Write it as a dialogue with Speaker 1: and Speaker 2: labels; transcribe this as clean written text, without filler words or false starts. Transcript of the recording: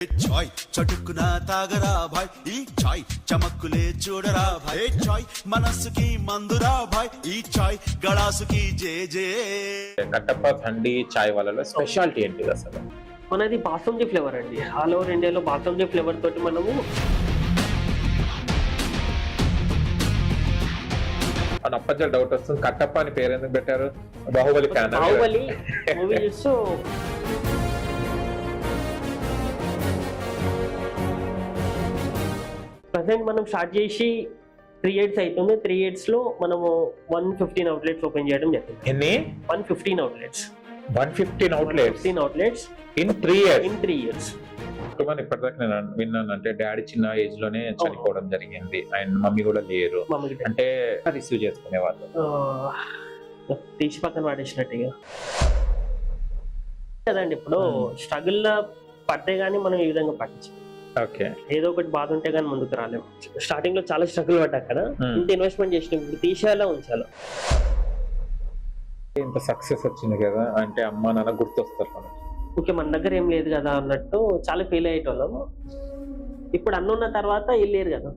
Speaker 1: చాయ్ చటుక్కున తాగరా భాయ్ ఈ చాయ్ చమక్కులే చూడరా భాయ్ చాయ్ మనస్సుకి మందురా భాయ్ ఈ చాయ్ గళాసుకి జే జే.
Speaker 2: కట్టప్ప హండీ చాయ్ వాళ్ళలో స్పెషాలిటీ ఏంటిది అసలు?
Speaker 3: మనది బాసంతి ఫ్లేవర్ అండి. ఆల్ ఓవర్ ఇండియాలో బాసంతి ఫ్లేవర్ తోటి మనము
Speaker 2: అప్పచ్చలు డౌట్ వస్తుంది, కట్టప్ప అని పేరు ఎందుకు పెట్టారు? బాహుబలి ఫ్యాన్?
Speaker 3: బాహుబలి మూవీ చూస్తూ ప్రజెంట్ మనం స్టార్ట్ చేసి 3 years అవుతుంది. 3 years లో మనము 115 outlets ఓపెన్ చేయడం జరిగింది.
Speaker 2: ఎన్ని?
Speaker 3: 115 outlets.
Speaker 2: 115 outlets
Speaker 3: 115 outlets
Speaker 2: in 3 years.
Speaker 3: in 3 years.
Speaker 2: ఇప్పటిదాకా నేను విన్నాను అంటే డాడీ చిన్న ఏజ్ లోనే చనిపోవడం జరిగింది, అండ్ మమ్మీ కూడా లేరు
Speaker 3: మమ్మీకి
Speaker 2: అంటే రిసీవ్ చేసుకునే వాళ్ళు.
Speaker 3: తీసి పక్కన పడేసినట్టుగా కదండి. ఇప్పుడు స్ట్రగుల్ పడితే గానీ మనం ఈ విధంగా పట్టించాం.
Speaker 2: ఓకే,
Speaker 3: ఏదో ఒకటి బాధ ఉంటే కానీ ముందుకు రాలేము. స్టార్టింగ్ లో చాలా స్ట్రగుల్ పడ్డా కదా, ఇంత ఇన్వెస్ట్మెంట్ చేసినాం, ఇప్పుడు తీసేయాలా ఉంచాలా.
Speaker 2: ఇంత సక్సెస్ వచ్చింది కదా అంటే అమ్మ నాన్న గుర్తొస్తారు మనకి.
Speaker 3: ఓకే, మన దగ్గర ఏం లేదు కదా అన్నట్టు చాలా ఫీల్ అయ్యేటోళ్ళం. ఇప్పుడు అన్నున్న తర్వాత వెళ్ళారు కదా.